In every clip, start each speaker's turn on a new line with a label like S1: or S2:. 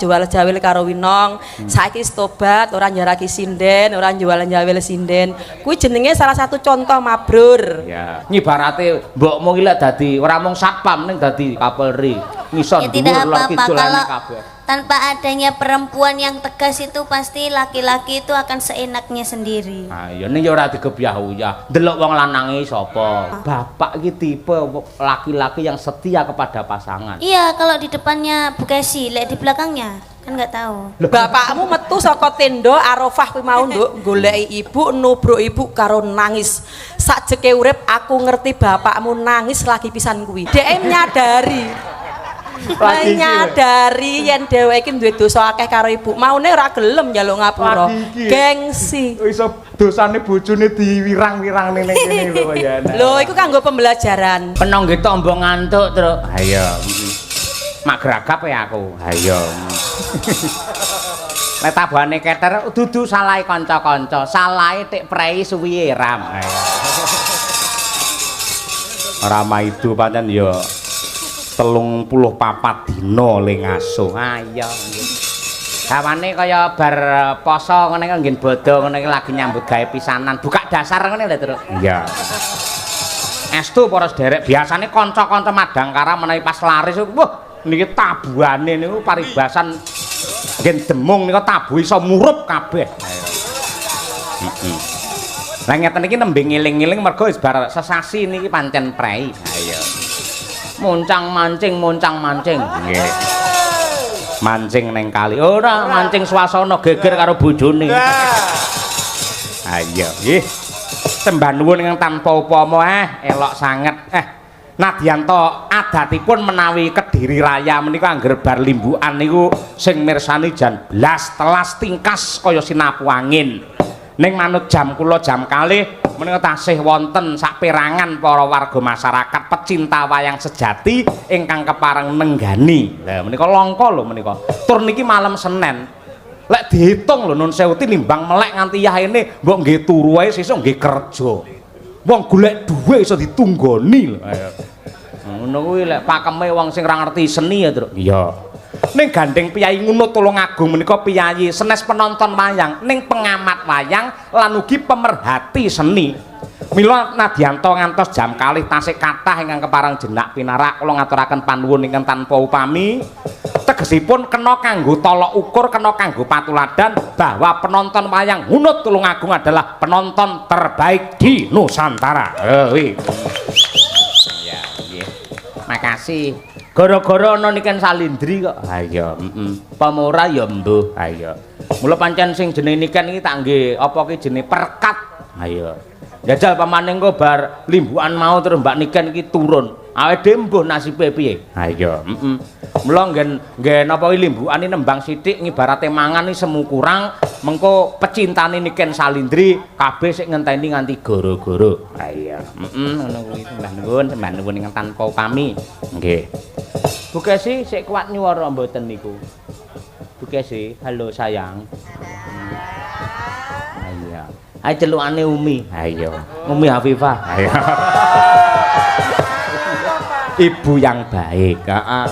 S1: jual jawil karo Winong, saiki tobat, ora njaraki sinden, ora jualan jawil sinden. Kuwi jenenge salah satu contoh mabrur.
S2: Ya, ngibarate mbokmu iki lek dadi ora mung satpam ning dadi Kapolri. Ngisor dhuwur lor kidul kabeh.
S3: Tanpa adanya perempuan yang tegas itu pasti laki-laki itu akan seenaknya sendiri.
S2: Ah ya ning ya ora digebyah-uyah. Delok wong lanange sapa? Bapak iki tipe laki-laki yang setia kepada pasangan.
S3: Iya, kalau di depannya Bukesi, lek di belakangnya kan nggak tahu.
S1: Bapakmu metu saka tenda Arafah kuwi mau nduk goleki ibu, nubruk ibu karo nangis. Sakjeke urip aku ngerti bapakmu nangis lagi pisan kuwi. Dhek nyadari. Nyadari yen dheweke iki duwe dosa akeh karo ibu. Maune ora gelem njaluk ngapura. Gengsi.
S2: Iso dosane bojone diwirang-wirang ning kene lho ya.
S1: Lho iku kanggo pembelajaran.
S2: Penong nggih tombo ngantuk, Truk. Ayo. Mak gragap ya aku. Ayo. Nek tabane keter dudu salahe kanca-kanca, salahe tik prei suwiye ram. Ayo. Rama itu pancen ya 34 dina ling asuh. Ayo nggih. Gawane kaya bar poso ngene iki nggih bodho ngene iki lagi nyambut gawe pisanan. Buka dasar ngene lho, Truk. Iya. Estu para sederek biasane kanca-kanca madangkara menawi pas laris wah niki tabuhane niku paribasan nggih demung nika tabuh iso murup kabeh. Heeh. Lah ngeten iki nembe ngiling-ngiling mergo wis bar sesasi niki pancen prei. Ayo. Moncang mancing nggih. Mancing neng kali ora mancing swasana geger karo bojone. Ayo nggih. Sembah nuwun ingkang tanpa upama elok sanget. Nadyanto adatipun menawi Kediri Raya menika angger bar limbukan niku sing mirsani jan blas telas tingkas kaya sinapu angin. Ning manut jam kula jam kalih menika tasih wonten saperangan para warga masyarakat pecinta wayang sejati ingkang kepareng nenggani. Lah menika langka lho menika. Tur niki malam Senin. Lek dihitung lho nun sewu tinimbang melek nganti yahene mbok nggih turu wae sesuk nggih kerja. Wong golek dhuwit iso ditunggoni lho. Ngono kuwi lek pakeme wong sing ora ngerti seni ya, Truk. Iya. Ning gandeng Piyai Ngunut Tulungagung menika piyayi senes penonton wayang, ning pengamat wayang lan ugi pemerhati seni. Mila nadyanto ngantos jam kalih tasih kathah ingkang kepareng jenak pinarak kula ngaturaken panuwun ingkang tanpa upami. Tegesipun kena kanggo tolok ukur, kena kanggo patuladan bahwa penonton wayang Ngunut Tulungagung adalah penonton terbaik di Nusantara. Ya, nggih. Makasih. Gara-gara ana niken salindri kok. Ha iya, pamora ya mbuh. Ha iya. Mula pancen sing jenenge niken iki tak nggih apa ki jenenge perkat. Ha iya. Jajal pamane engko bar limbukan mau terus Mbak Niken iki turun. Awake dhewe mbuh nasibe piye? Ha iya, Mula nggen apa iki limbukane nembang sithik ngibarate mangan iki semu kurang, mengko pecintane Niken Salindri kabeh sik ngenteni nganti goro-goro. Ha iya, ngono kuwi sembah nuwun ingkang tanpa upami. Nggih. Bu Kesi sik kuat nyuwara mboten niku. Bu Kesi, halo sayang. Iya. Ayo celukane Umi. Ayo. Umi Hafifah. Ayo. Ibu yang baik. Heeh.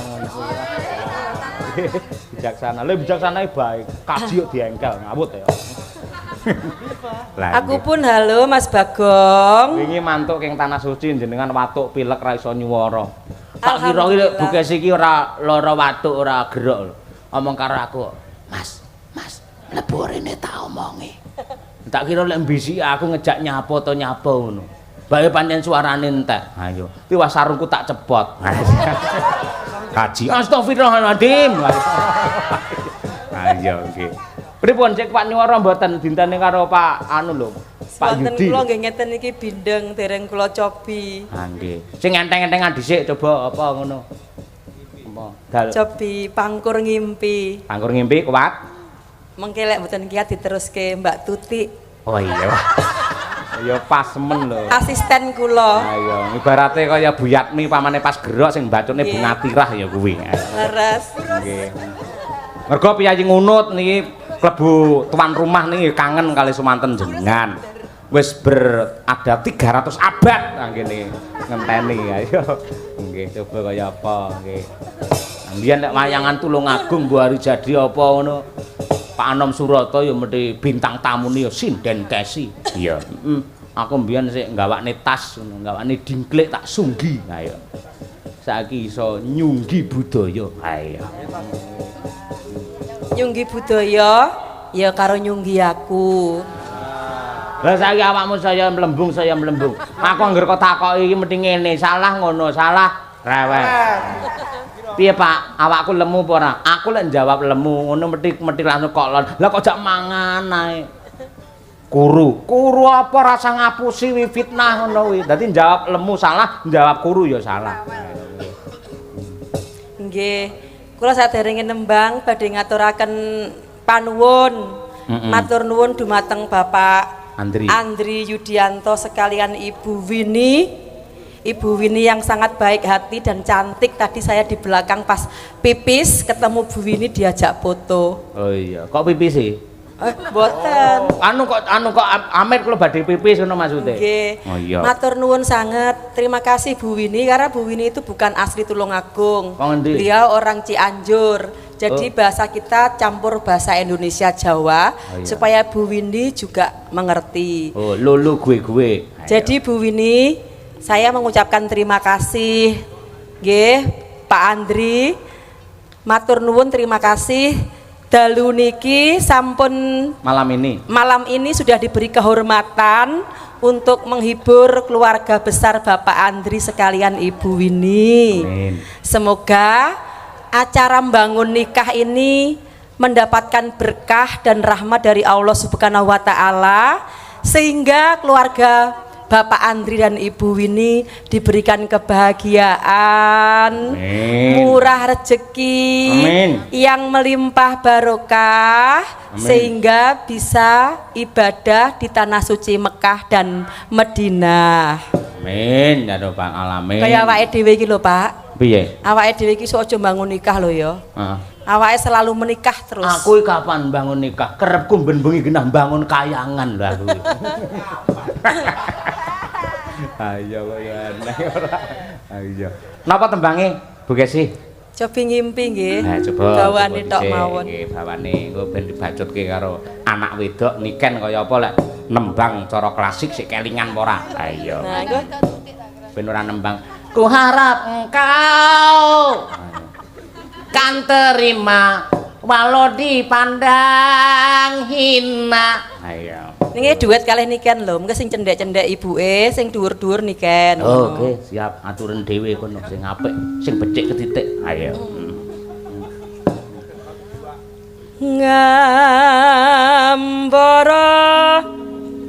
S2: Bijaksana. Lha bijaksana baik. Kaji yo diengkel ngawut ya.
S1: Aku pun halo Mas Bagong.
S2: Wingi mantuk king tanah suci jenengan watuk pilek ra iso nyuwara. Tak kira iki Bu Kesi iki ora lara watuk ora gerok lho. Omong karo aku, Mas, mlebu rene tak omongi. Tak kira lek mbisiki aku ngejak nyapa to nyapa ngono. Bae pancen suarane entek. Ayo, iki was sarungku tak cepot. Kaji astagfirullahaladzim. Ayo nggih. Pripun cek Pak nyuwara mboten dintene karo Pak anu lho. Pak
S1: Wonten
S2: Yudi.
S1: kula nggih ngeten iki bindeng dereng kula cobi.
S2: Ha nggih. Sing enteng-entengan dhisik coba apa ngono. Apa? Dal.
S1: Cobi pangkur ngimpi.
S2: Anggur ngimpi kuat.
S1: Mengke lek mboten kiat diteruske Mbak Tuti.
S2: Oh iya. Ya pas men lho.
S1: Asisten kula.
S2: Ayo, ibarate kaya Buyatmi pamane pas gerok sing bacone Bunga Tirah ya kuwi.
S1: Leres.
S2: Nggih. Mergo Piyayi Ngunut niki klebu tuan rumah niki kangen kali sumanten jenengan. Wis berada 300 abad nggih ngenteni ayo. Nggih coba kaya apa nggih. Mbiyen nek wayangan Tulungagung mbok hari jadi apa ngono. Pak Anom Surata ya mesti bintang tamune ya sinden kesi. Iya, aku mbiyen sik nggawakne tas ngono, nggawakne dingklik tak sunggi. Ha ya. Saiki iso nyunggi budaya. Ha iya.
S1: Nyunggi budaya ya karo nyunggi aku.
S2: Lah saiki awakmu saya melembung. Aku anggere kok takoki iki mesti ngene, salah ngono, salah rewel. Piye Pak, awakku lemu apa ora? Aku lek jawab lemu, ngono mesti langsung kok lon. Lah kok jak mangan ae. Kuru apa rasa ngapusi wi fitnah ngono kuwi. Dadi jawab lemu salah, jawab kuru ya salah.
S1: Nggih, kula saderenge nembang badhe ngaturaken panuwun. Matur nuwun dumateng Bapak Andri Yudianto sekalian Ibu Winnie. Ibu Winnie yang sangat baik hati dan cantik. Tadi saya di belakang pas pipis ketemu Bu Winnie diajak foto.
S2: Oh iya, kok pipis sih?
S1: Boten.
S2: Anu kok Amet kula badhe pipis ngono maksude.
S1: Nggih.
S2: Oh iya.
S1: Matur nuwun sangat. Terima kasih Bu Winnie karena Bu Winnie itu bukan asli Tulungagung. Beliau orang Cianjur. Jadi bahasa kita campur bahasa Indonesia Jawa supaya Bu Winnie juga mengerti.
S2: Oh, lulu gue.
S1: Jadi Bu Winnie, saya mengucapkan terima kasih nggih Pak Andri. Matur nuwun terima kasih. Dalu niki sampun malam ini sudah diberi kehormatan untuk menghibur keluarga besar Bapak Andri sekalian Ibu Winnie. Amin. Semoga acara membangun nikah ini mendapatkan berkah dan rahmat dari Allah Subhanahu wa taala sehingga keluarga Bapak Andri dan Ibu Winnie diberikan kebahagiaan, murah rezeki, yang melimpah barokah, sehingga bisa ibadah di tanah suci Mekah dan Madinah.
S2: Amin, ya Rabbal alamin.
S1: Kayak awake dhewe iki lho, Pak.
S2: Piye?
S1: Awake dhewe iki sok aja bangun nikah lho ya. Awake selalu menikah terus.
S2: Aku kapan bangun nikah? Kerepku ben bengi genah bangun kayangan lho aku. Ayo ya aneh ora. Ayo. Napa tembange, Bu Kesi?
S1: Cobi ngimpi nggih.
S2: Nah, coba
S1: bawane tok mawon.
S2: Nggih, bawane engko ben dibacutke karo anak wedok niken kaya apa lek nembang cara klasik sik kelingan apa ora? Ha iya. Nah, engko ben ora nembang. Ku harap engkau kan terima walau dipandang hina. Ha iya. Ini
S1: duet kalih niken lho, mengko sing cendhek-cendhek ibuke, sing dhuwur-dhuwur niken.
S2: Oh, oke, siap. Aturen dhewe kono sing apik, sing becik ketitik. Ayo.
S1: Ngambara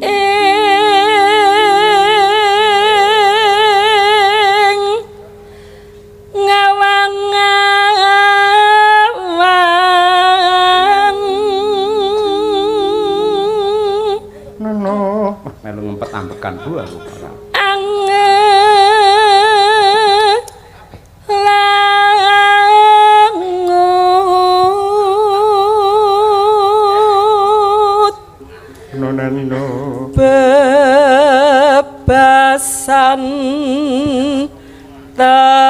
S1: ing
S2: melu ngempet ambekan Bu aku ora. Nonano
S1: bebasan tanpa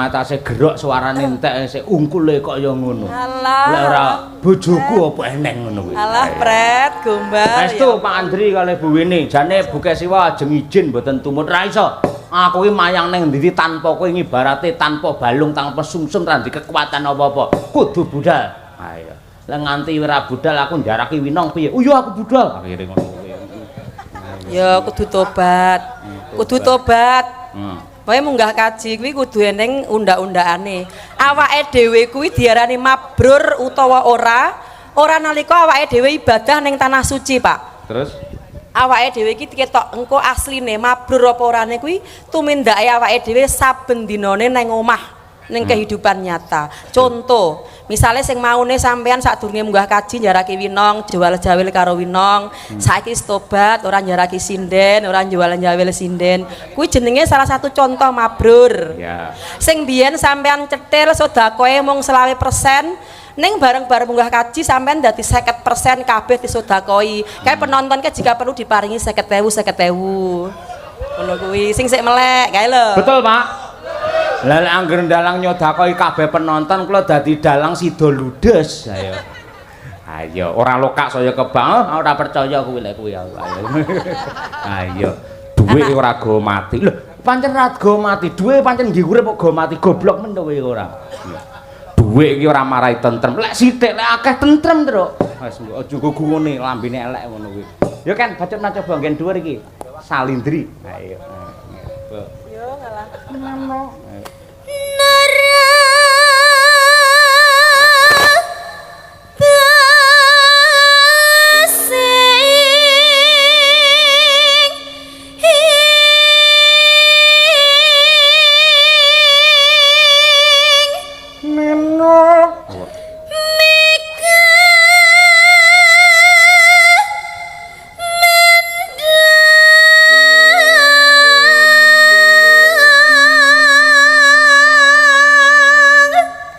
S2: atase gerok suarane entek sik ungkule kok ya ngono. Lek ora bojoku apa eneng ngono kuwi.
S1: Alah pret gombal.
S2: Estu Pak Andri kalih Bu Winnie, jane Bu Kesiwa ajeng izin mboten tumut ra iso. Aku iki mayang ning ndi tanpa kowe ngibarate tanpa balung tanpa sumsum ra ndek kekuatan apa-apa. Kudu budal. Ha iya. Lek nganti ora budal aku ndaraki winong piye? Oh iya aku budal. Akhire ngono kuwi.
S1: Ya kudu tobat. Kudu tobat. Wae munggah kaji kuwi kudu eneng unda-undakane. Awake dhewe kuwi diarani mabrur utawa ora nalika awake dhewe ibadah ning tanah suci, Pak.
S2: Terus
S1: awake dhewe iki ketok engko asline mabrur apa orane kuwi tumindake awake dhewe saben dinane nang omah. ning kehidupan nyata. Contoh, misalnya sing maune sampean sadurunge munggah kaji njaraki winong, jual jawil karo winong, saiki wis tobat ora njaraki sinden, ora jualan jawil sinden. Kuwi jenenge salah satu contoh mabrur.
S2: Ya.
S1: Sing biyen sampean cetil sedakoe mung 20%, ning bareng-bareng munggah kaji sampean dadi 50% kabeh disodakoi. Kae penonton ke jika perlu diparingi 50.000. Ngono kuwi sing sik melek kae lho.
S2: Betul, Pak. Lah lek anggere dalang nyodakoi kabeh penonton kula dadi dalang sida ludes. Ayo. Ayo, ora lokak saya kebang, ora percaya kuwi lek kuwi ayo. Ayo. Duwe ora go mati. Lho, pancen ora go mati. Duwe pancen nggih urip kok go mati. Goblok men kowe ora. Duwe iki ora marai tentrem. Lek sithik lek akeh tentrem, Truk. Wis aja gugune lambene elek ngono kuwi. Ya kan bacot coba nggen dhuwur iki. Salindri. Ayo.
S1: Yo ngalah.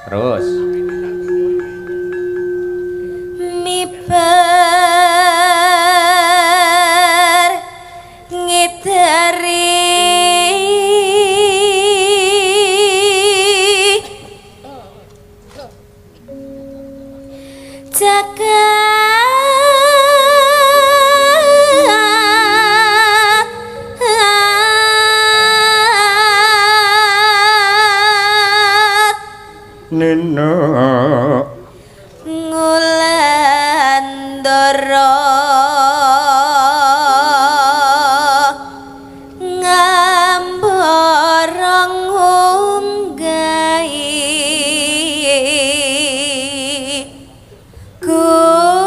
S2: Terus
S3: mibar ngitari
S2: Nino
S3: Ngulandara ngamborong unggahi gunung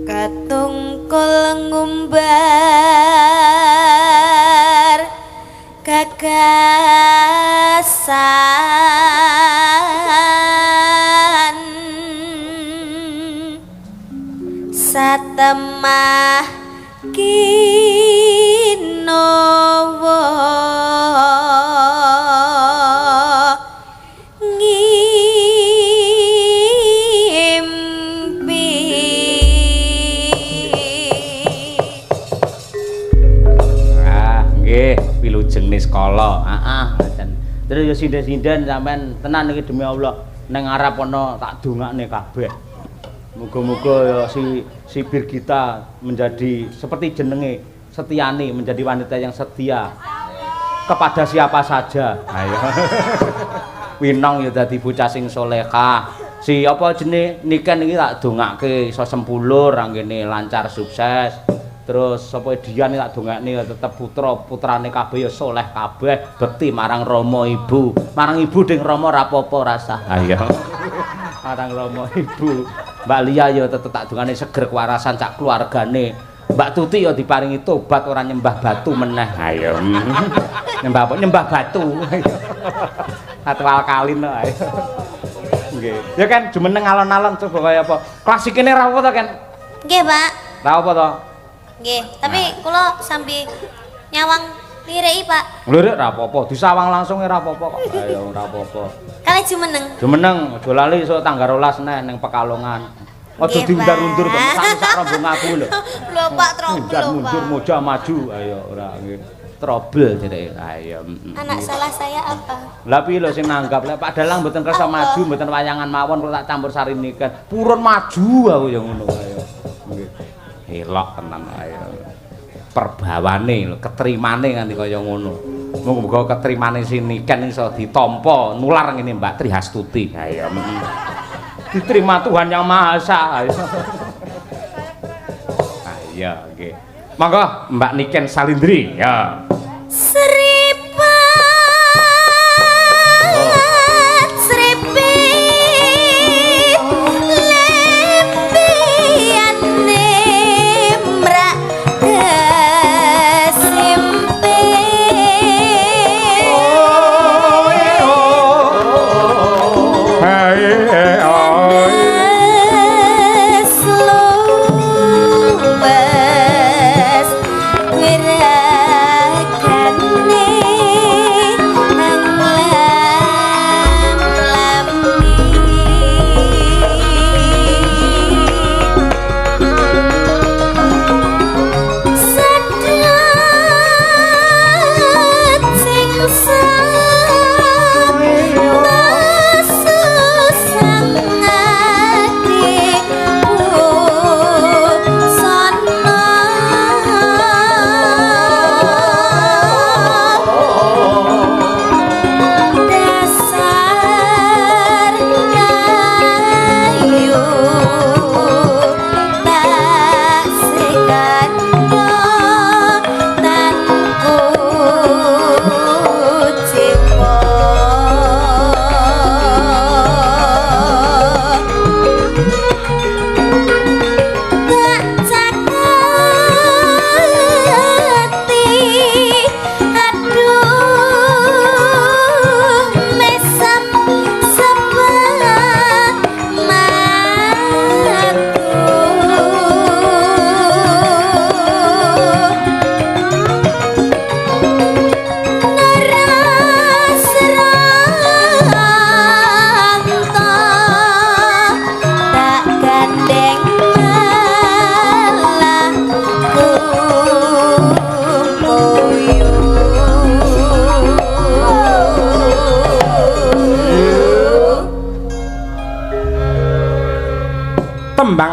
S2: katungkul
S3: ngumbar gagasan satemah kinowo
S2: jenis kala. Terus ya sinden-sinden sampean tenan iki demi Allah ning arep ana tak dongakne kabeh. Muga-muga ya si Birgita menjadi seperti jenenge Setiani menjadi wanita yang setia kepada siapa saja. Ayo. Winong ya dadi bocah sing salehah. Si apa jenenge Niken iki tak dongake iso sempulur anggene lancar sukses. Terus sapa Dian tak dongakne tetep putrane kabeh ya saleh kabeh, bekti marang Rama Ibu. Marang Ibu ding Rama ora apa-apa rasa. Ayo. Marang Rama Ibu. Mbak Lia ya tetep tak dongane seger kewarasan cak keluargane. Mbak Tuti ya diparingi tobat ora nyembah batu meneh. Ayo. Nyembah apa? Nyembah batu. Atwal kalin ayo. Nggih. Ya kan jumeneng alon-alon coba kaya apa? Klasikine ra apa to, Kan?
S3: Nggih, Pak.
S2: Ra apa to?
S3: Nggih, tapi kula sambil nyawang liriki, Pak.
S2: Lirik ra apa-apa, disawang langsung ora apa-apa kok. Ayo ora apa-apa.
S3: Kali jumeneng.
S2: Jumeneng, aja lali esuk tanggal 12 neh ning Pekalongan. Aja diundar-undur to, sak rombong aku lho.
S3: Lho, Pak, trouble lho, Pak.
S2: Mundur moja maju, ayo ora nggih. Trouble jenenge. Ayo.
S3: Anak salah saya apa?
S2: Lah piye lho sing nanggap lek Pak Dalang mboten kersa maju, mboten wayangan mawon kula tak campur sari niken. Purun maju aku ya ngono ayo. Nggih. Elok tenan ayo. Perbawane lho, ketrimane nganti kaya ngono. Muga-muga ketrimane siniken iso ditampa nular ngene Mbak Trihastuti. Ayo. Diterima Tuhan Yang Maha Esa. Ayo. Ayo nggih. Monggo Mbak Niken Salindri ya.
S3: Sripat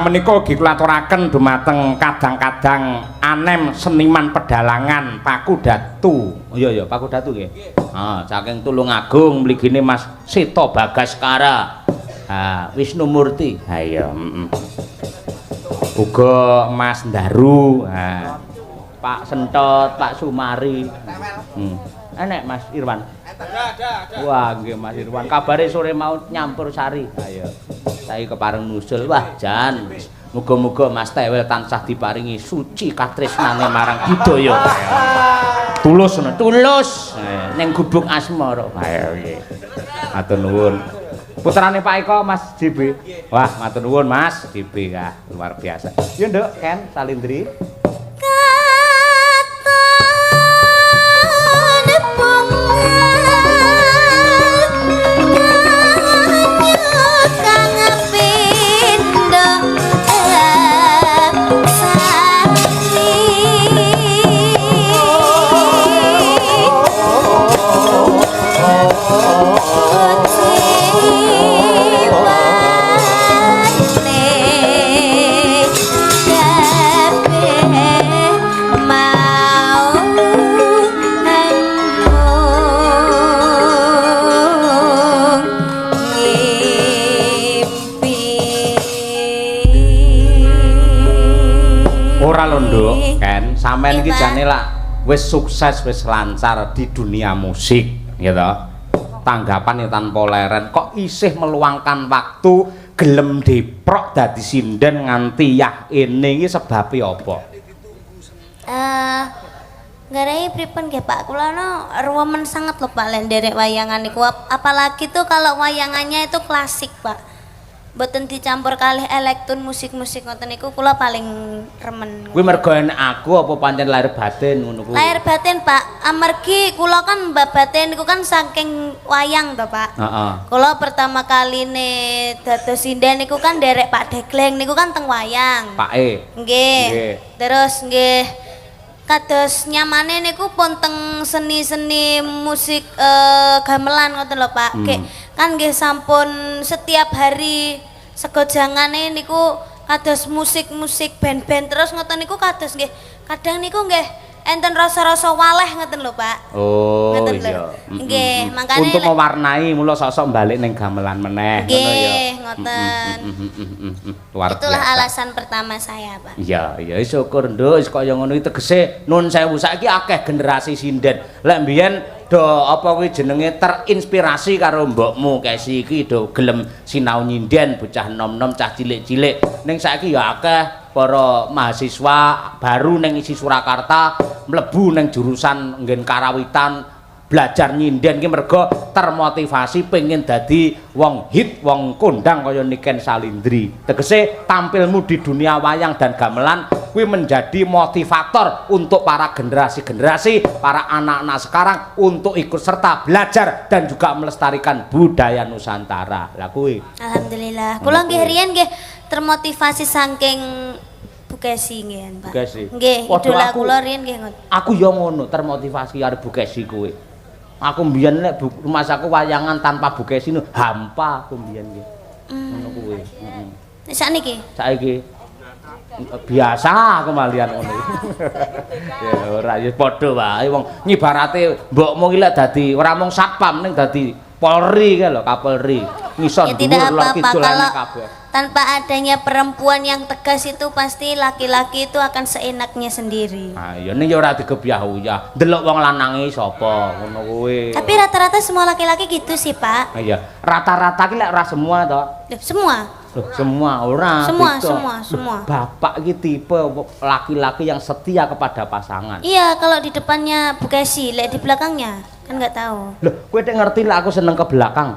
S2: menika ugi kula aturaken dumateng kadang-kadang anem seniman pedalangan Paku Datu. Iya ya, Paku Datu nggih. Saking Tulungagung mligine Mas Sita Bagaskara. Wisnu Murti. Ha iya, Uga Mas Ndaru. Pak Sentot, Pak Sumari. Enek Mas Irwan. Ada. Wah, nggih Mas Irwan. Kabare sore mau nyampur sari. Ayo. Saiki kepareng nusul. Wah, jan. Muga-muga Mas Tewel tansah diparingi suci katresnane marang budaya. Tulus ngono, tulus. Ning gubuk asmara. Ayo nggih. Matur nuwun. Putrane Pak Eko Mas JB. Wah, matur nuwun Mas JB ya, luar biasa. Yo Nduk, Ken Salindri. Sampeyan iki jane lak wis sukses wis lancar di dunia musik gitu. Tanggapan tanpa leren kok isih meluangkan waktu gelem diprok dadi sinden nganti yah ini iki sebabe apa?
S3: Ngarai pripun nggih Pak, kula no ruwemen sangat lho Pak len derek wayangan niku, apalagi tuh kalau wayangannya itu klasik Pak. Mboten dicampur kalih elektron musik-musik ngoten niku kula paling remen.
S2: Kuwi mergo enek aku apa pancen lahir batin ngono kuwi?
S3: Lahir batin Pak, amargi kula kan babaten niku kan saking wayang to Pak. Heeh. Kula pertama kali ne dados sinden niku kan derek Pak Degleng niku kan teng wayang.
S2: Pak E.
S3: Nggih. Terus nggih kados nyamane niku pun teng seni-seni musik gamelan ngoten lho Pak. Kan nggih sampun setiap hari segojangane niku kados musik-musik band-band terus ngoten niku kados nggih kadang niku nggih enten rasa-rasa waleh ngoten lho Pak.
S2: Oh
S3: ngoten
S2: iya.
S3: Nggih, makane
S2: untuk mewarnai mula sok-sok balik ning gamelan meneh ngono ya.
S3: Nggih, ngoten.
S2: Luar biasa.
S3: Itulah alasan pertama saya, Pak.
S2: Iya, iya syukur Nduk, wis kaya ngono iki tegese nun sewu saiki akeh generasi sinden. Lek mbiyen do apa kuwi jenenge terinspirasi karo mbokmu Kesi iki do gelem sinau nyinden bocah nom-nom cah cilik-cilik. Ning saiki ya akeh para mahasiswa baru ning isi Surakarta mlebu ning jurusan nggen karawitan belajar nyinden ki mergo termotivasi pengen dadi wong hit, wong kondang kaya Niken Salindri. Tegese tampilmu di dunia wayang dan gamelan kuwi menjadi motivator untuk para generasi-generasi, para anak-anak sekarang untuk ikut serta belajar dan juga melestarikan budaya Nusantara. Lah kuwi.
S3: Alhamdulillah. Kula nggih riyen nggih termotivasi saking Bu Kesi nggih, Pak. Nggih, idola kula riyen nggih ngoten.
S2: Aku ya ngono, termotivasi karo Bu Kesi kuwi. Aku mbiyen nek rumah saku wayangan tanpa Bu Kesi hampa aku mbiyen nggih. Ngono kuwi. Heeh.
S3: Sakniki?
S2: Saiki biasa aku malian ngono. Ya ora ya padha wae wong nyibarate mbokmu iki lek dadi ora mung satpam ning dadi Polri kae lho, Kapolri. Ngison dhuwur lor kidul kabeh.
S3: Tanpa adanya perempuan yang tegas itu pasti laki-laki itu akan seenaknya sendiri.
S2: Ah iya ning ya ora digebyah-uyah. Delok wong lanange sapa ngono kuwi.
S3: Tapi rata-rata semua laki-laki gitu sih, Pak.
S2: Ah iya, rata-rata ki lek ora semua to.
S3: Semua.
S2: Loh, semua ora.
S3: Semua.
S2: Bapak iki tipe laki-laki yang setia kepada pasangan.
S3: Iya, kalau di depannya Bu Kesi, lek di belakangnya kan nggak tahu.
S2: Loh, kowe tek ngerti lah aku seneng ke belakang.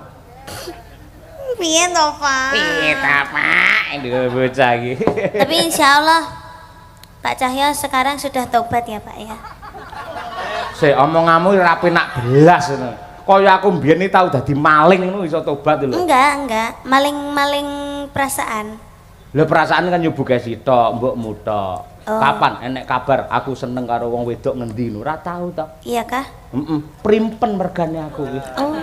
S3: Piye to, Pak?
S2: Piye ta, Pak? Ndek bocah iki.
S3: Tapi insyaallah Pak Cahyo sekarang sudah tobat ya, Pak ya.
S2: Sik omonganmu ora penak belas ngono. Kaya aku mbiyen iki tau dadi maling ngono iso tobat lho.
S3: Enggak. Maling perasaan.
S2: Lho perasaan kan yo Bu Kesi tok, mbokmu tok.
S3: Oh.
S2: Kapan enek kabar aku seneng karo wong wedok ngendi lho, ora tau to.
S3: Iya kah?
S2: Primpen mergane aku iki.
S3: Oh.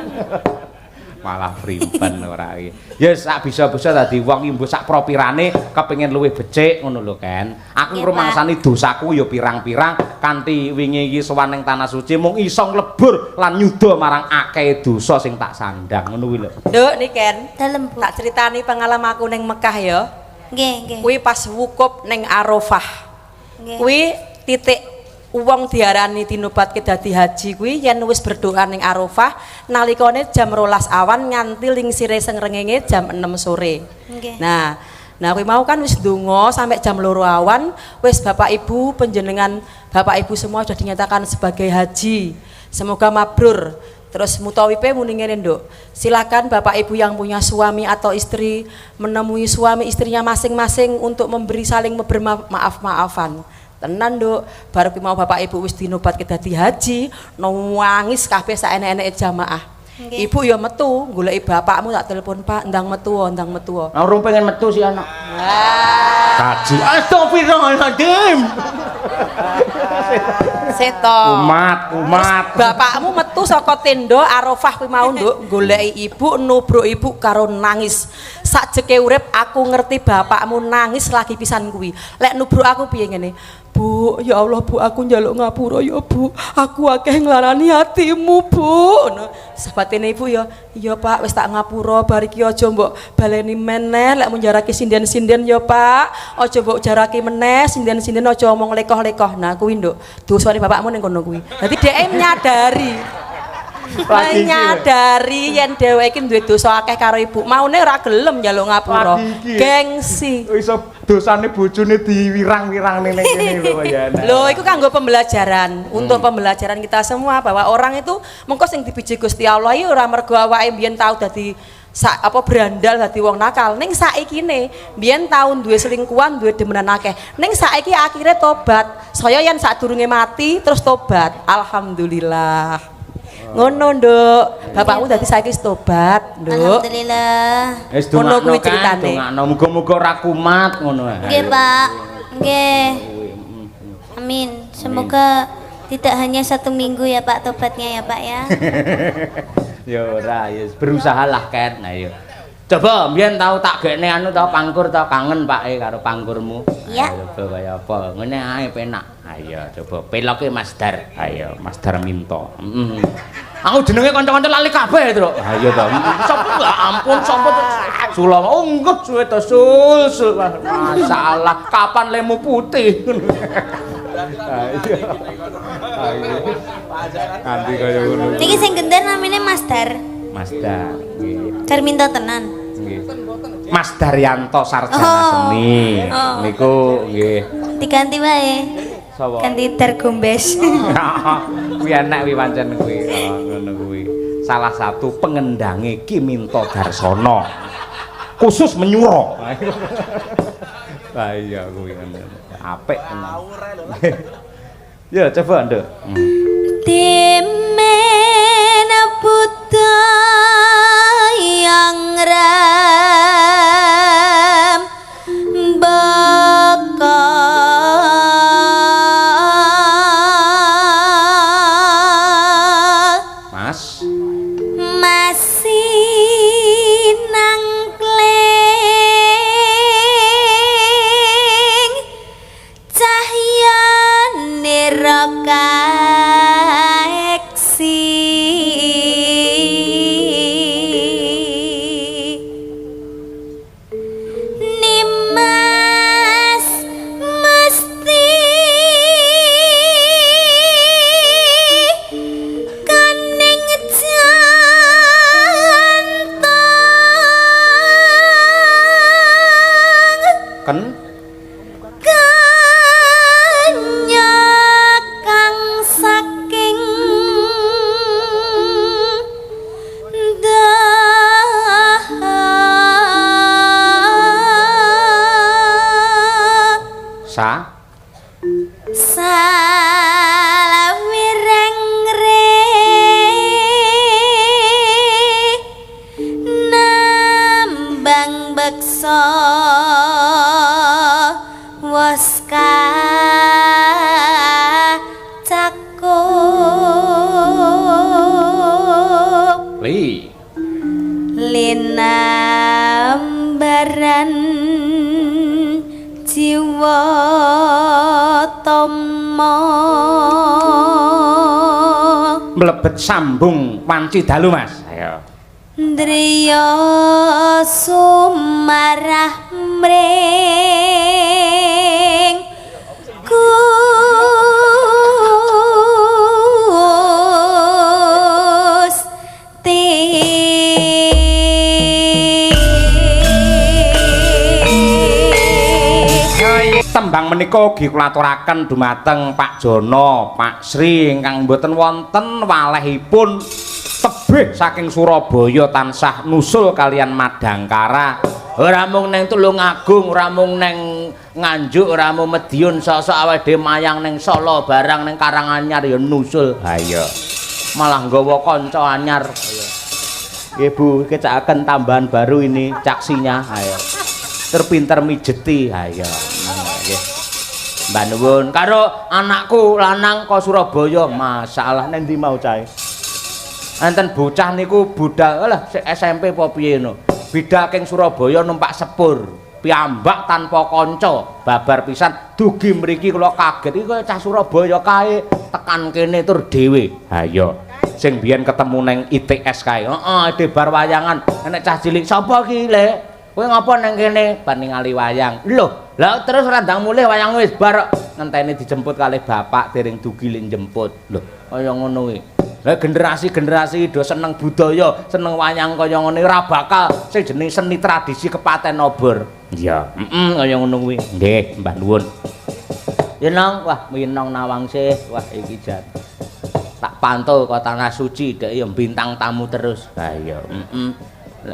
S2: Malah primpen ora iki. Ya sak bisa-bisa dadi wong iki mbok sak propirane kepengin luwih becik ngono lho kan. Aku ngrumangsani dosaku ya pirang-pirang kanthi wingi iki sowan ning tanah suci mung iso nglebur lan nyuda marang akeh dosa sing tak sandang ngono kuwi lho.
S1: Nduk Niken,
S3: Dalem, Bu.
S1: tak critani pengalamanku ning Mekah ya.
S3: Nggih, nggih.
S1: Kuwi pas wukuf ning Arafah.
S3: Nggih.
S1: Kuwi titik wong diarani dinobatke dadi haji kuwi yen wis berdoa ning Arafah nalikane jam 12 awan nganti lingsire srengenge jam 6 sore.
S3: Nggih.
S1: Nah kuwi mau kan wis ndonga sampai jam 2 awan wis Bapak Ibu panjenengan Bapak Ibu semua sudah dinyatakan sebagai haji. Semoga mabrur. Terus mutawipe muni ngene Nduk. Silakan Bapak Ibu yang punya suami atau istri menemui suami istrinya masing-masing untuk memberi saling bermaaf-maafan. Tenan Nduk, baru ki mau Bapak Ibu wis dinobatke dadi haji, nangis kabeh sak enek-eneke jamaah.
S3: Nggih.
S1: Ibu ya metu, goleki bapakmu tak telepon Pak, ndang metu.
S2: Nah, urung pengen metu si anak. Kaji. Astagfirullahaladzim.
S1: Seto.
S2: Umat.
S1: Bapakmu metu saka tenda Arafah kuwi mau Nduk, goleki ibu, nubruk ibu karo nangis. Sakjeke urip aku ngerti bapakmu nangis lagi pisan kuwi. Lek nubruk aku piye ngene? Bu, ya Allah Bu, aku njaluk ngapura ya Bu. Aku akeh nglarani hatimu Bu. Ngono. Sabatene ibu ya, iya Pak, wis tak ngapura bar iki aja mbok baleni meneh lek mun jarake sinden-sinden ya Pak. Aja mbok jarake meneh sinden-sinden aja omong lekoh-lekoh. Nah kuwi Nduk, dosane bapakmu ning kono kuwi. Dadi dhek nyadari.
S2: Lagi iki lho.
S1: Nyadari yen dheweke iki duwe dosa akeh karo ibu. Maune ora gelem njaluk ngapura.
S2: Lagi iki.
S1: Gengsi.
S2: Iso dosane bojone diwirang-wirang ning kene lho ya.
S1: Loh, itu kanggo pembelajaran untuk pembelajaran kita semua bahwa orang itu mengko sing dipiji Gusti Allah iki ora mergo awake mbiyen tau dadi berandal dadi wong nakal. Ning saikine mbiyen tau duwe selingkuhan, duwe demenan akeh. Ning saiki akhire tobat. Saya yen sadurunge mati terus tobat. Alhamdulillah. Ngono Nduk, bapakmu dadi saiki tobat Nduk.
S3: Alhamdulillah.
S2: Wis
S1: Ngono kuwi
S2: dongakno kan,
S1: ceritane.
S2: dongakno muga-muga ora kumat ngono ae.
S3: Nggih, Pak. Nggih. Amin. Semoga tidak hanya 1 minggu ya Pak tobatnya ya Pak ya.
S2: Ya ora, ya berusahalah kan. Nah ya. Coba mbiyen tau tak gekne anu tau pangkur tau kangen Pak karo pangkurmu.
S3: Iya.
S2: Ayo coba kaya apa? Ngene ae penak. Ayo coba peloke Mas Dar. Ayo Mas Dar minto. Aku jenenge kanca-kanca lali kabeh, Truk. Ayo to. Sopo ya ampun sopo Sulam. Oh enggak suwe to sul. Masalah kapan lemu putih. Ayo. Nanti kaya ngono.
S3: Niki sing gender namanya Mas Dar.
S2: Mas Dar. Nggih.
S3: Dar minta tenan.
S2: Nggih. Mas Daryanto Sarjana
S3: Oh.
S2: Seni.
S3: Oh.
S2: Niku nggih.
S3: Diganti wae.
S2: Sapa?
S3: Ganti Dar Gombes.
S2: Kuwi enak kuwi pancen kuwi. Oh, ngono kuwi. Salah satu pengendange Ki Minto Darsono. Khusus menyuro. Lah iya kuwi apik tenan. Ya coba Nduk.
S3: Demen buta yang ram bakal
S2: Mas.
S3: masih nangkling cahyane rakaeksi Nimas mesti kaning jantong
S2: Ken
S3: kanya kang saking
S2: sa
S3: salawireng nambang beksa waska cakup
S2: li mlebet sambung wanci dalu Mas. Ayo.
S3: Driya sumarah mring Gusti
S2: Tembang menika ugi kula aturaken dumateng Pak Jono, Pak Sri ingkang mboten wonten walehipun tebih saking Surabaya tansah nusul kalian Madangkara. Ora mung ning Tulungagung, ora mung ning Nganjuk, ora mung Madiun, sok-sok awake dhewe mayang ning Solo barang ning Karanganyar ya nusul. Ha iya. Malah nggawa kanca anyar. Ayo. Nggih Bu, kecakaken tambahan baru ini caksinya. Ayo. Terpinter mijeti. Ayo. Nggih. Mbah nuwun karo anakku lanang kok Surabaya, masalah nang ndi mau cahe. Enten bocah niku budal lah SMP apa piye no. Bidak king Surabaya numpak sepur, piyambak tanpa kanca, babar pisan dugi mriki kula kaget iki kaya cah Surabaya kae tekan kene tur dhewe. Ha iya. Sing biyen ketemu nang ITS kae. Heeh, debar wayangan. Nek cah cilik sapa ki, Le? Kowe ngapa nang kene bar ningali wayang? Lho, lah terus randang mulih wayang wis bar ngenteni dijemput kalih bapak dereng dugi lek njemput. Lho, kaya ngono kuwi. Lah generasi-generasi do seneng budaya, seneng wayang kaya ngene ora bakal sing jeneng seni tradisi kepaten obor. Iya, kaya ngono kuwi. Nggih, Mbah nuwun. Yenong, wah minong Nawangsih, wah iki jan. Tak pantau ke tanah suci dek ya bintang tamu terus. Ha iya,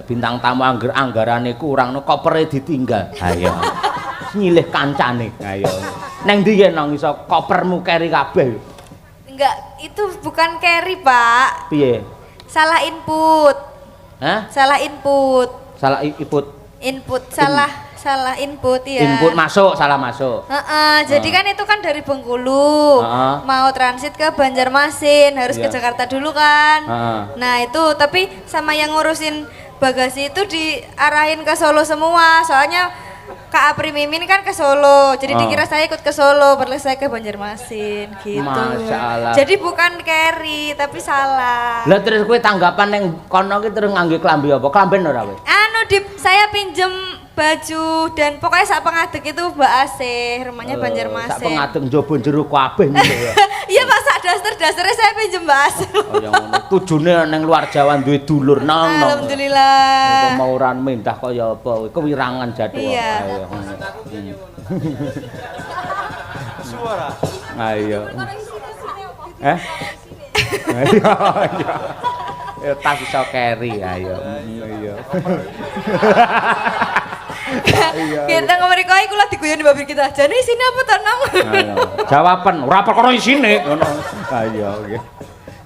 S2: bintang tamu anggarane kurang no kopere ditinggal. Ha iya. Nyilih kancane. Ha iya. Neng ndi yenong iso kopermu keri kabeh?
S3: Enggak, itu bukan carry, Pak.
S2: Piye?
S3: Salah input.
S2: Hah?
S3: Salah input.
S2: Salah input.
S3: Salah input ya.
S2: Input masuk, salah masuk.
S3: Jadi kan itu kan dari Bengkulu. Mau transit ke Banjarmasin, harus ke Jakarta dulu kan. Nah, itu tapi sama yang ngurusin bagasi itu diarahin ke Solo semua. Soalnya Kak Apri Mimin kan ke Solo, jadi dikira saya ikut ke Solo, padahal saya ke Banjarmasin gitu.
S2: Masalah.
S3: Jadi bukan carry, tapi salah.
S2: Lah terus kowe tanggapan ning kono ki terus ngangge klambi apa? Klamben ora kowe?
S3: Saya pinjem baju dan pokoknya sak pengadeg itu Mbak Asih, rumahnya Banjarmasin.
S2: Sak pengadeg njaba jero kabeh niku ya.
S3: Iya Pak, sak daster-dasternya saya pinjem Mbak Asih.
S2: Oh ya ngono. Tujune ning luar Jawa duwe dulur nang.
S3: Alhamdulillah.
S2: Pemauran mentah kaya apa kewirangan jatuh.
S3: Iya.
S2: Suara. Ayo. Ya tas iso keri ayo. Iya.
S3: Kita ngomong kok iku lah diguyon babir kita. Jane isine apa to, Nang?
S2: Jawaban ora perkara isine ngono. Ayo nggih.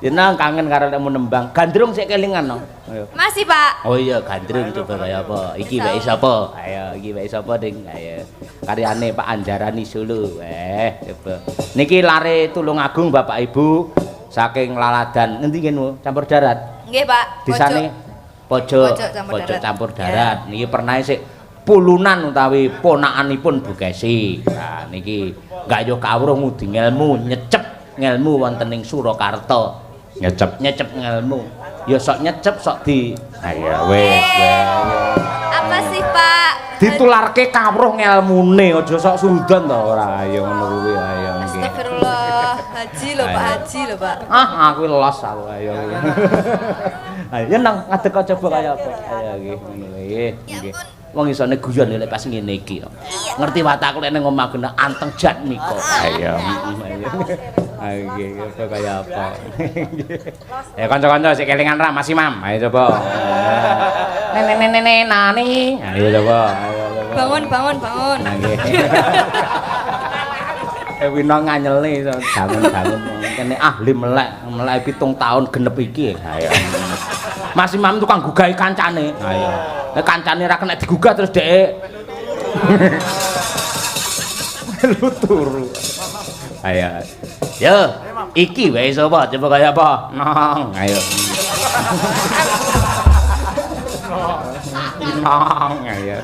S2: Ya nang kangen karo lek nembang. Gandrung sik kelingan nang. Ayo.
S3: Masih, Pak.
S2: Oh iya, gandrung coba kaya apa? Iki wae sapa? Ayo, iki wae sapa, Ding? Ayo. Karyane Pak Anjarani Solo. Coba. Niki lare Tulungagung Bapak Ibu saking Laladan. Ngendi kene campur darat?
S3: Nggih, Pak.
S2: Disane pojok campur darat. Niki pernah sik pulunan utawi ponakanipun Bu Kesi. Nah niki gayuh kawruh ngudi ngelmu, nyecep ngelmu wonten ing Surakarta. Nyecep ngelmu. Ya sok nyecep sok di. Ayo wis.
S3: Apa sih, Pak?
S2: Ditularke kawruh ngelmune, aja sok sudan to ora. Ayo ngono kuwi ayo nggih.
S3: Astagfirullah. Haji lho, Pak, haji lho, Pak.
S2: Aku los aku ayo. Ayo nang ngadeg coba kaya apa. Ayo nggih ngono nggih. Nggih. Wong isone guyon lek pas ngene iki. Ngerti watakku lek ning omah kena anteng jan nika. Ayo. Ayo nggih kaya apa. Ya kanca-kanca sik kelingan ra Mas Imam. Ayo coba. Nenek nani. Ayo coba.
S3: Bangun.
S2: Nggih. Wina nganyelne iso bangun-bangun kene ahli melek 7 tahun genep iki. Ayo. Mas Imam tukang gugahi kancane. Ayo. Nek kancane ra kena digugah terus dhek lu turu. Ayo. Yo, iki wae sapa? Coba kaya apa? Nong. Ayo. Nong. Ayo.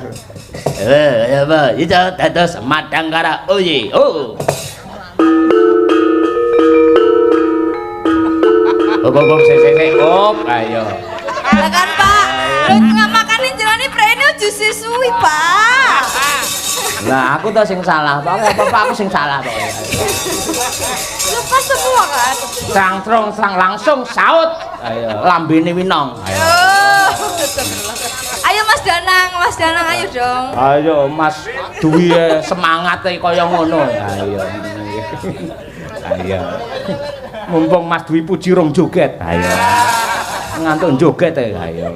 S2: Apa? Itu dados Madangkara. Oh. Bom sik. Op, ayo.
S3: Lah kan Pak, lho ngamakan jerone prene aja suwi Pak.
S2: Lah aku tuh sing salah, Pak aku sing salah kok.
S3: Lepas semua kan.
S2: Sang langsung saut. Ayo, lambene winong. Ayo.
S3: Ayo Mas Danang ayo dong.
S2: Ayo Mas Dwi semangat kaya ngono. Ayo. Ayo. Mumpung Mas Dwi puji rong joget. Ayo. Ngantuk joget ayo.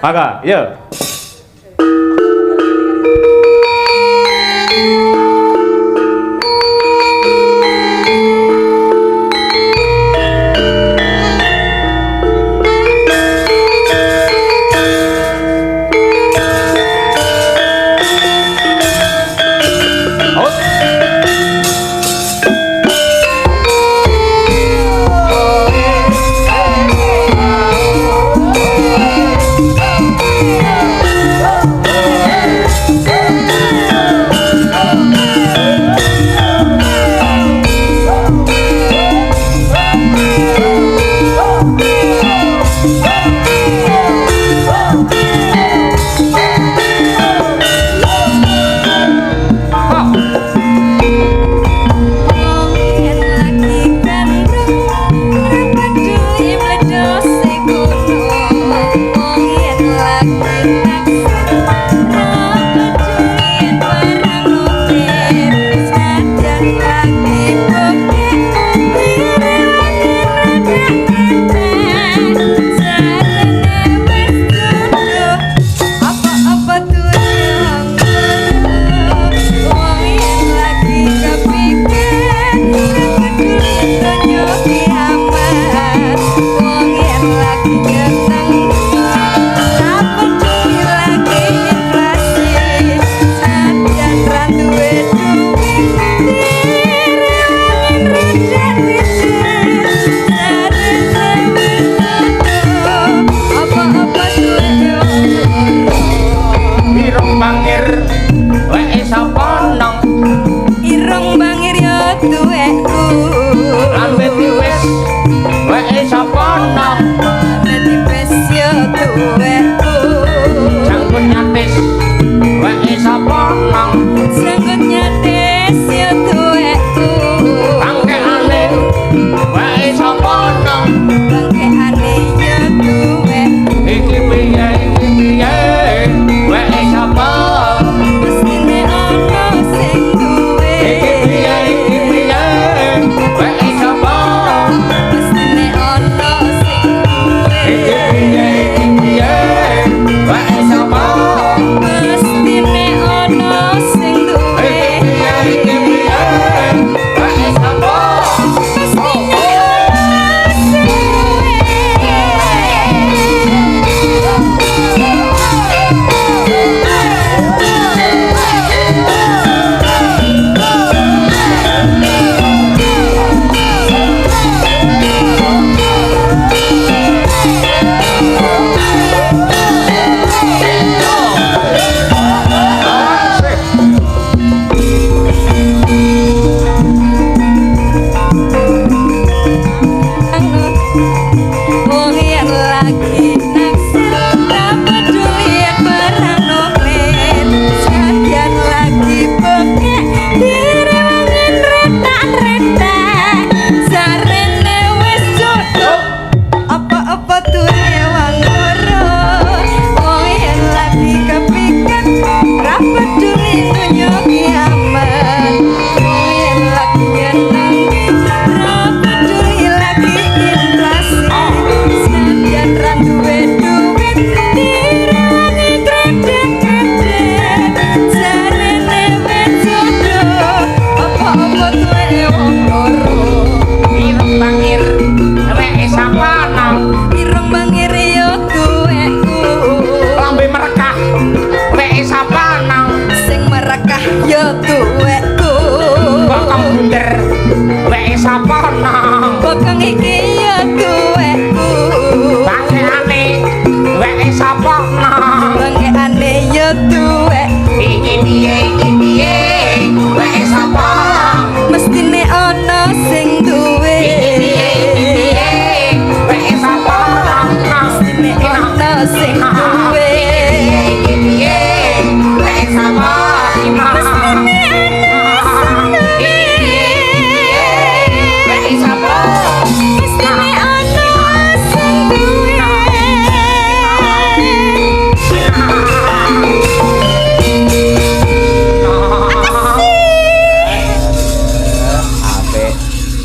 S2: Maka, yo.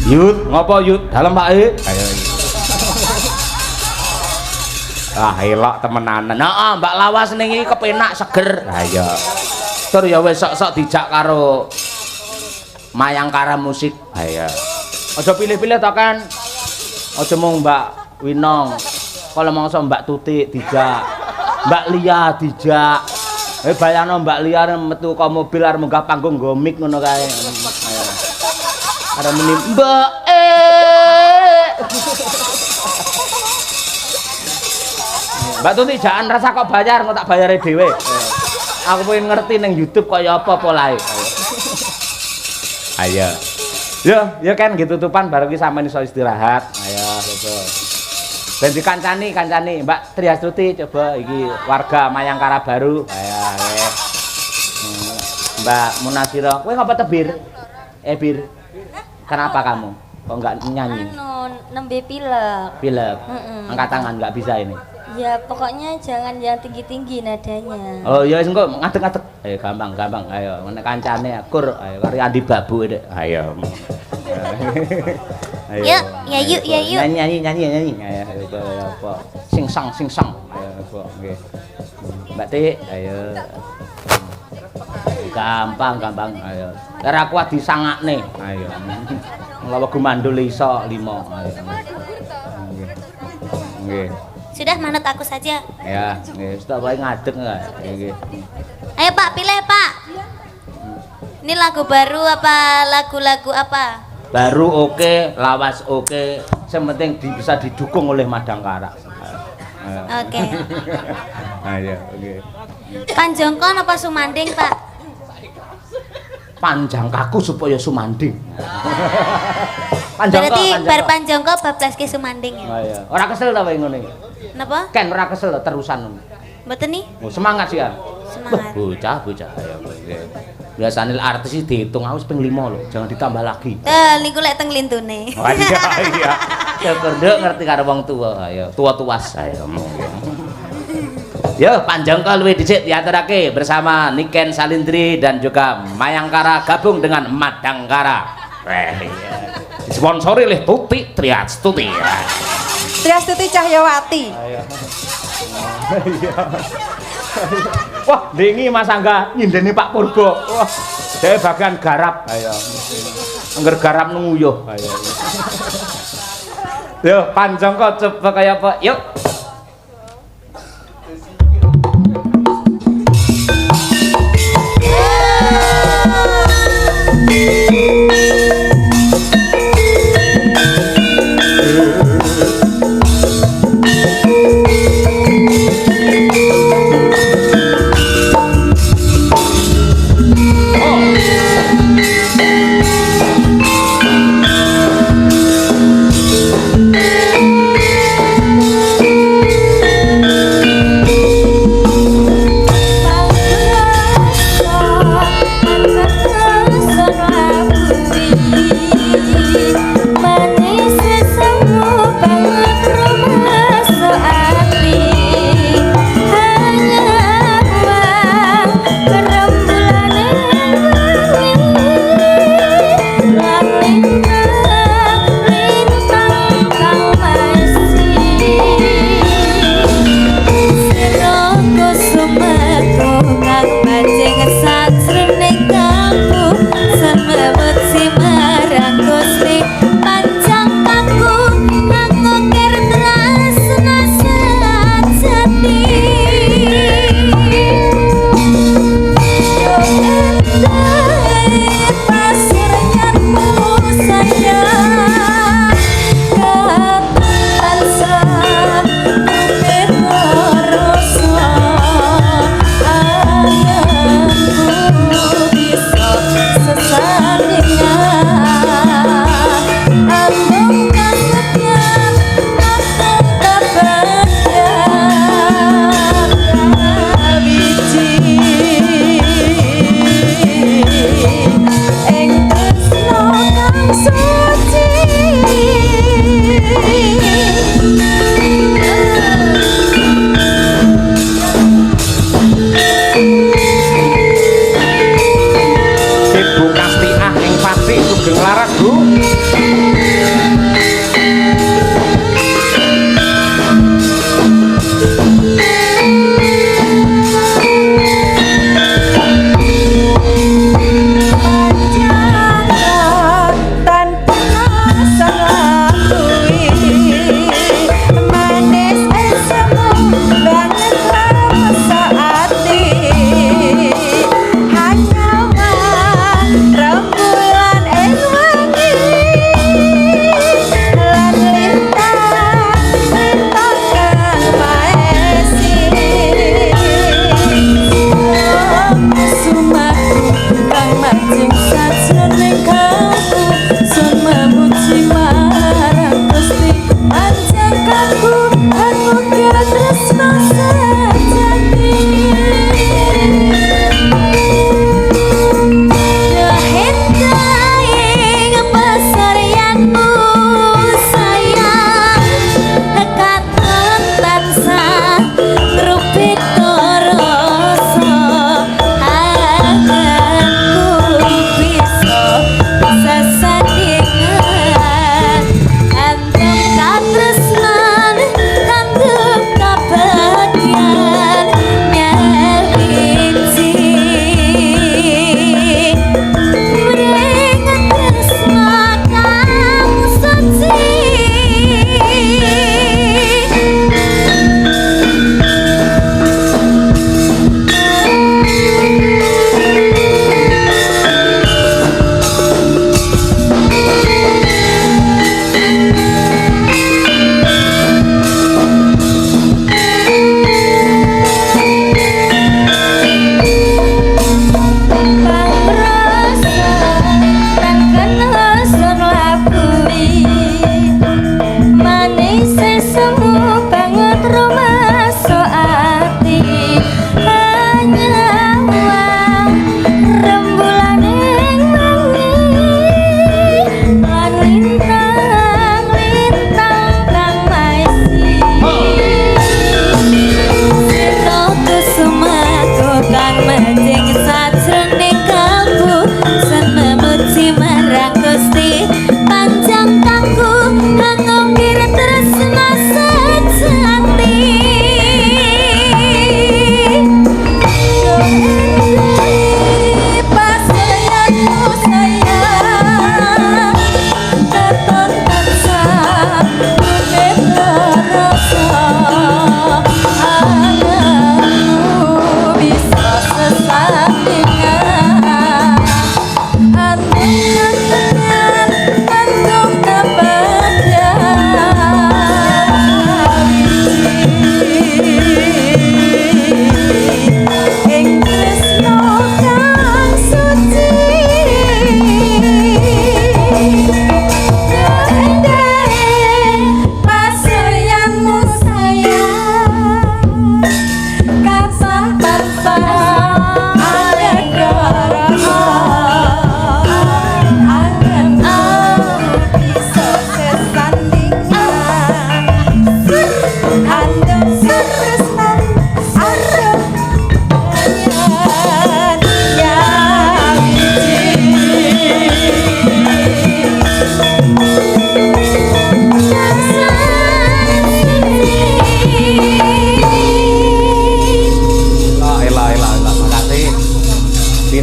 S2: Yut, ngopo Yut? Dalem Pak E. Ayo. Ah, elok temenanan. Heeh, Mbak Lawas ning iki kepenak seger. Ha iya. Tur ya wis sok-sok dijak karo Mayangkara musik. Ha iya. Aja pilih-pilih to kan. Aja mung Mbak Winong. Kalau mangsa Mbak Tutik dijak. Mbak Lia dijak. Bayangno Mbak Lia metu ka mobil arep munggah panggung nggo mic ngono kae. Ayo. Arep muni Mbak Mbak Tuti jangan rasa kok bayar, kok tak bayare dhewe. Aku pengen ngerti ning YouTube kaya apa polahe. Ayo. Yo kan gitu tupan baru ki sampean iso istirahat. Ayo, betul. Ben dikancani, Mbak Triastuti coba iki warga Mayangkara baru. Ayo, ayo. Mbak Munasiro, kowe ngapa tebir? Bir. Kenapa kamu? Kok enggak nyanyi?
S3: Nembe pilek.
S2: Pilek. Angkat tangan enggak bisa ini.
S3: Ya pokoknya jangan yang tinggi-tinggi nadanya.
S2: Oh iya wis engko ngadeg-ngadeg. Ayo gampang. Ayo nek kancane akur ayo karo Andi Babu Dek. Ayo. Ayo.
S3: Yuk.
S2: Nyanyi. Ayo apa? Sing-sang. Ayo apa nggih. Mbak Tik, ayo. Gampang. Ayo. Ora kuat disangakne. Ayo. Lawa gumandul iso 5. Ayo. Nggih.
S3: Sudah manut aku saja.
S2: Ya, nggih, tak bae ngadeg enggak? Nggih.
S3: Ayo Pak, pilih Pak. Ini lagu baru apa lagu-lagu apa?
S2: Baru oke, lawas oke, sementing bisa didukung oleh Madangkara.
S3: Oke.
S2: Ayo, oke.
S3: Panjangkon apa Sumanding, Pak?
S2: Panjang kaku supaya sumanding.
S3: Berarti bar panjangko bablas ke Sumanding ya.
S2: Ayo. Ora kesel ta wae ngono iki?
S3: Napa?
S2: Ken ora kesel terusan ngono.
S3: Mboten nih?
S2: Oh, semangat sih ya.
S3: Semangat.
S2: Bocah. Ayo. Biasanya artis sih dihitung aku ping 5 lho, jangan ditambah lagi.
S3: Niku lek teng lintune.
S2: Oh iya. Syukur nduk ngerti karo wong tuwa. Ayo, tua-tuas ayo. Yo, Panjangka luwih dhisik diaturake bersama Niken Salindri dan juga Mayangkara gabung dengan Madangkara. Iya. Disponsori oleh Tuti Triastuti.
S1: Triastuti Cahyawati.
S2: Ayo. Wah, dengi Mas Angga nyindeni Pak Purbo. Wah, dhewe bagian garap. Ayo. Angger garap nguyuh. Ayo. Yo, Panjangka coba kaya apa? Yuk.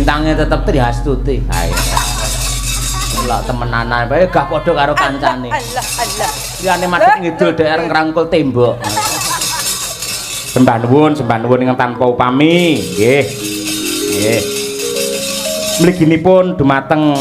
S2: bintangnya tetep Triastuti. Ayo. Lah temenanan bae gak padha karo kancane.
S1: Allah.
S2: Liyane madhep ngidul daerah ngrangkul tembok. Sembah nuwun ingkang tanpa upami. Nggih. Nggih. Mliginipun dumateng